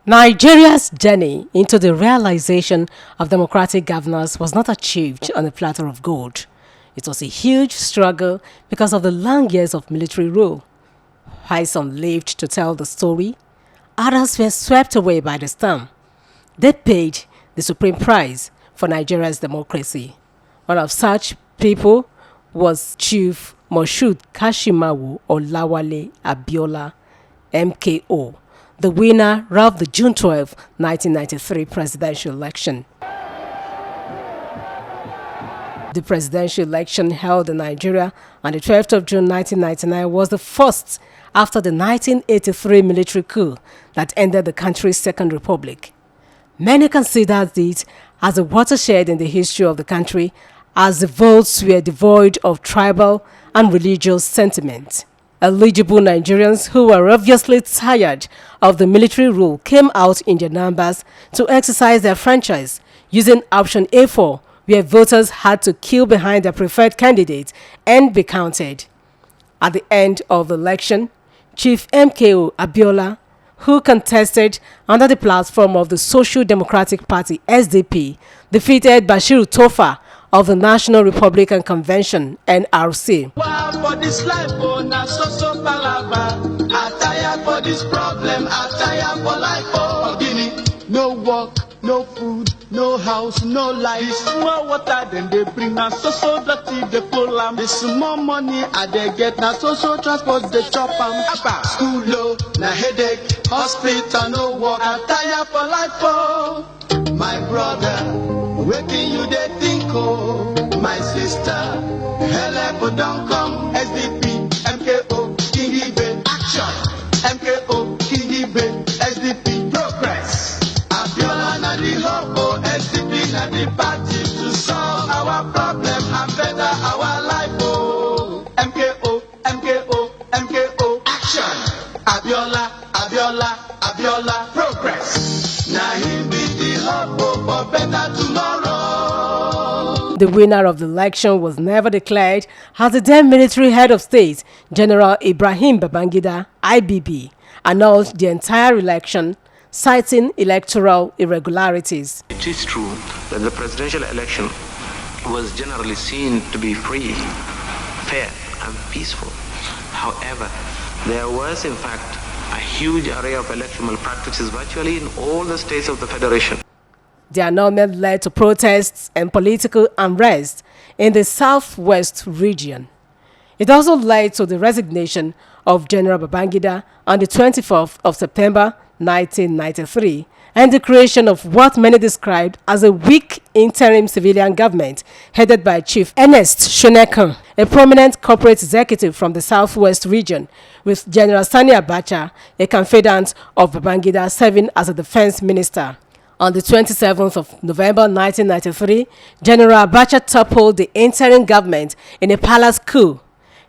Nigeria's journey into the realization of democratic governance was not achieved on a platter of gold. It was a huge struggle because of the long years of military rule. While some lived to tell the story, others were swept away by the storm. They paid the supreme price for Nigeria's democracy. One of such people was Chief Moshood Kashimawo Olawale Abiola, MKO, the winner of the June 12, 1993 presidential election. The presidential election held in Nigeria on the 12th of June 1999 was the first after the 1983 military coup that ended the country's second republic. Many considered it as a watershed in the history of the country, as the votes were devoid of tribal and religious sentiment. Eligible Nigerians who were obviously tired of the military rule came out in their numbers to exercise their franchise using option A4, where voters had to queue behind their preferred candidate and be counted. At the end of the election, Chief MKO Abiola, who contested under the platform of the Social Democratic Party SDP, defeated Bashiru Tofa of the National Republican Convention (NRC). For this life, oh, na so palava. I tire for this problem. I tire for life, oh, Guinea. No work, no food, no house, no life. This small water, then they bring na so dirty, they pull am. This small money, I they get na so transport, they chop am. School low, na headache, hospital, no work. I tire for life, oh, my brother. Waking you, they think, oh, my sister. Help, don't come. SDP, MKO, Kingibe, action. MKO, Kingibe, SDP, progress. Abiola na the hope, SDP na the party to solve our problem and better our life. Oh, MKO, MKO, MKO, action. Abiola, Abiola, Abiola, progress. Now he be the hope for better tomorrow. The winner of the election was never declared as the then military head of state, General Ibrahim Babangida, IBB, annulled the entire election, citing electoral irregularities. It is true that the presidential election was generally seen to be free, fair, and peaceful. However, there was in fact a huge array of electoral malpractices virtually in all the states of the Federation. The annulment led to protests and political unrest in the southwest region. It also led to the resignation of General Babangida on the 24th of September 1993 and the creation of what many described as a weak interim civilian government headed by Chief Ernest Shonekan, a prominent corporate executive from the southwest region, with General Sani Abacha, a confidant of Babangida, serving as a defense minister. On the 27th of November 1993, General Abacha toppled the interim government in a palace coup.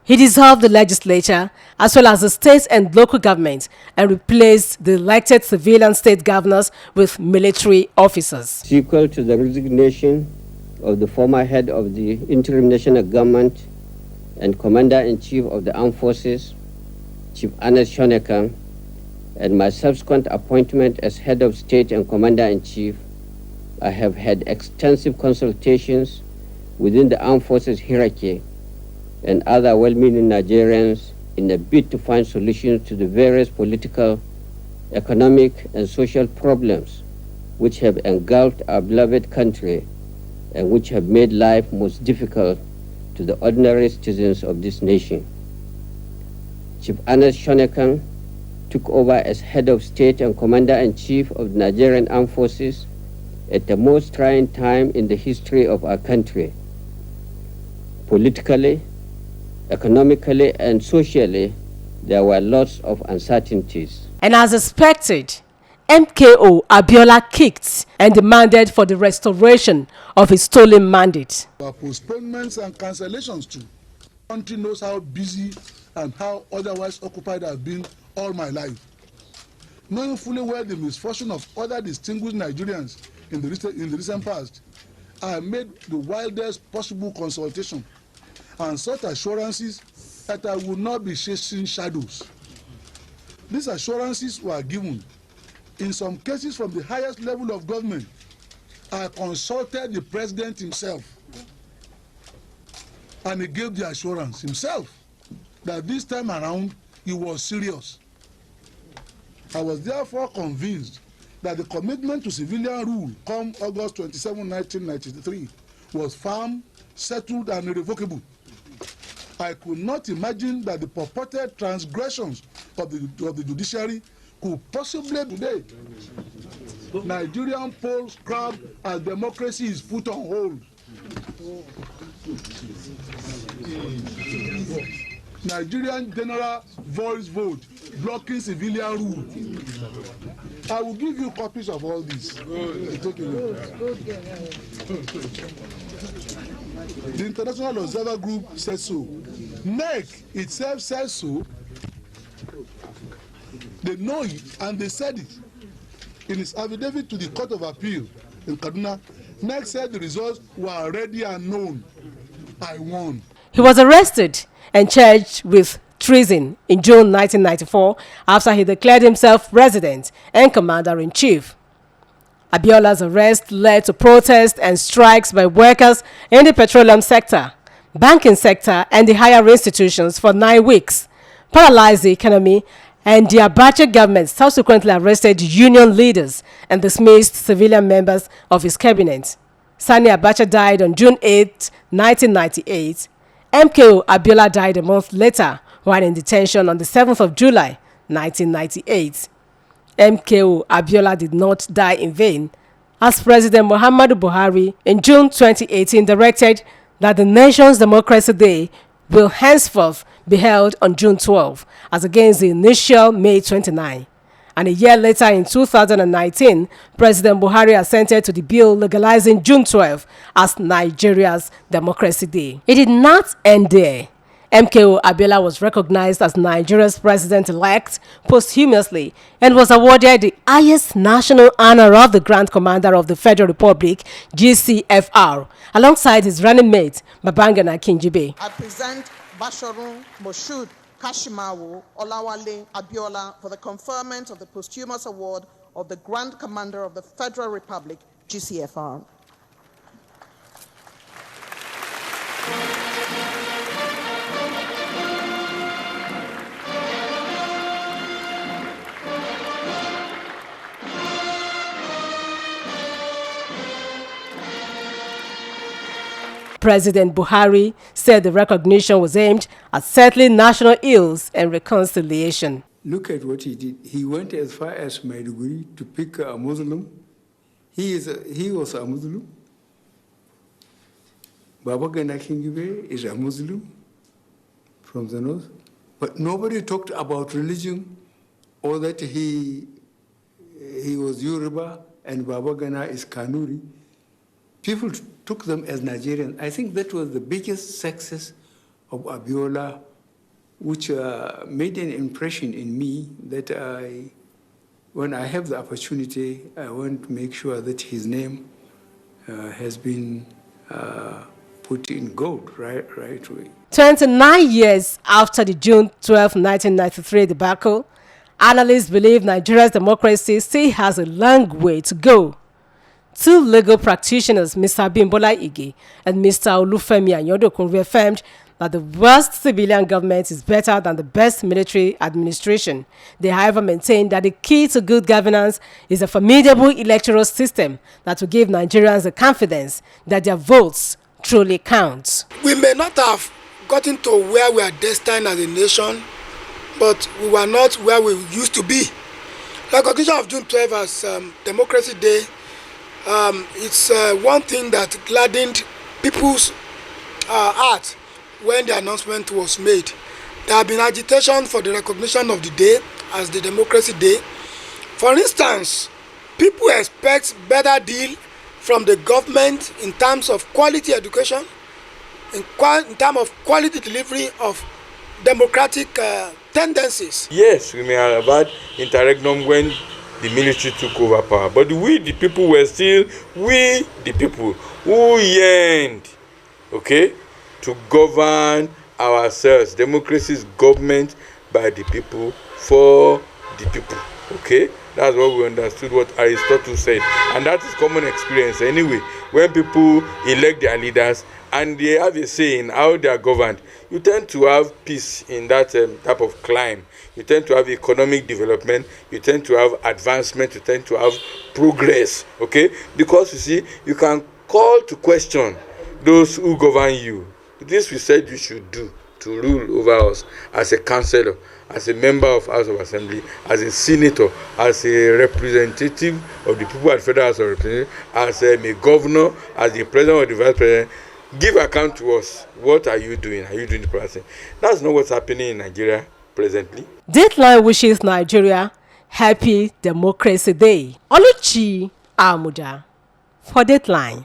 He dissolved the legislature as well as the state and local government and replaced the elected civilian state governors with military officers. Sequel to the resignation of the former head of the interim national government and commander-in-chief of the armed forces, Chief Ernest Shonekan, and my subsequent appointment as head of state and commander-in-chief, I have had extensive consultations within the armed forces hierarchy and other well-meaning Nigerians in a bid to find solutions to the various political, economic, and social problems which have engulfed our beloved country and which have made life most difficult to the ordinary citizens of this nation. Chief Ernest Shonekan took over as head of state and commander-in-chief of the Nigerian Armed Forces at the most trying time in the history of our country. Politically, economically, and socially, there were lots of uncertainties. And as expected, MKO Abiola kicked and demanded for the restoration of his stolen mandate. Postponements and cancellations too. The country knows how busy and how otherwise occupied I've been all my life. Knowing fully well the misfortune of other distinguished Nigerians in the recent past, I have made the wildest possible consultation and sought assurances that I would not be chasing shadows. These assurances were given in some cases from the highest level of government, I consulted the president himself, and he gave the assurance himself that this time around he was serious. I was therefore convinced that the commitment to civilian rule come August 27, 1993 was firm, settled, and irrevocable. I could not imagine that the purported transgressions of the judiciary could possibly today. Nigerian polls crowd as democracy is put on hold. Nigerian general voice vote blocking civilian rule. I will give you copies of all this. The International Observer Group says so. NEC itself says so. They know it and they said it. In his affidavit to the Court of Appeal in Kaduna, NEC said the results were already unknown. I won. He was arrested and charged with treason in June 1994 after he declared himself president and commander-in-chief. Abiola's arrest led to protests and strikes by workers in the petroleum sector, banking sector, and the higher institutions for 9 weeks, paralyzed the economy, and the Abacha government subsequently arrested union leaders and dismissed civilian members of his cabinet. Sani Abacha died on June 8, 1998. MKO Abiola died a month later while in detention on the 7th of July, 1998. MKO Abiola did not die in vain, as President Muhammadu Buhari in June 2018 directed that the nation's Democracy Day will henceforth be held on June 12, as against the initial May 29. And a year later, in 2019, President Buhari assented to the bill legalizing June 12 as Nigeria's Democracy Day. It did not end there. MKO Abiola was recognized as Nigeria's president-elect posthumously and was awarded the highest national honor of the Grand Commander of the Federal Republic, GCFR, alongside his running mate, Babangana Kingibe. I present Basharun Moshood Kashimawo Olawale Abiola for the conferment of the posthumous award of the Grand Commander of the Federal Republic, GCFR. President Buhari said the recognition was aimed at settling national ills and reconciliation. Look at what he did. He went as far as Maiduguri to pick a Muslim. He was a Muslim. Babagana Kingibe is a Muslim from the north. But nobody talked about religion or that he was Yoruba and Babagana is Kanuri. People took them as Nigerians. I think that was the biggest success of Abiola, which made an impression in me that when I have the opportunity, I want to make sure that his name has been put in gold right away. 29 years after the June 12, 1993 debacle, analysts believe Nigeria's democracy still has a long way to go. Two legal practitioners, Mr. Bimbola Ige and Mr. Olufemi Anyodokun, reaffirmed that the worst civilian government is better than the best military administration. They, however, maintain that the key to good governance is a formidable electoral system that will give Nigerians the confidence that their votes truly count. We may not have gotten to where we are destined as a nation, but we were not where we used to be. The recognition of June 12 as Democracy Day, it's one thing that gladdened people's heart when the announcement was made. There have been agitation for the recognition of the day as the Democracy Day. For instance, people expect better deal from the government in terms of quality education, in terms of quality delivery of democratic tendencies. Yes, we may have had interregnum when the military took over power, but we, the people, were still the people who yearned, to govern ourselves. Democracy is government by the people, for the people, That's what we understood what Aristotle said. And that is common experience anyway. When people elect their leaders and they have a say in how they are governed, you tend to have peace in that type of climb. You tend to have economic development, you tend to have advancement, you tend to have progress, okay? Because you see, you can call to question those who govern you. This we said you should do to rule over us as a councillor, as a member of House of Assembly, as a senator, as a representative of the people at Federal House of Representatives, as a governor, as the president or the vice president. Give account to us. What are you doing? Are you doing the process? That's not what's happening in Nigeria presently. Dateline wishes Nigeria Happy Democracy Day. Oluchi Amuda for Dateline.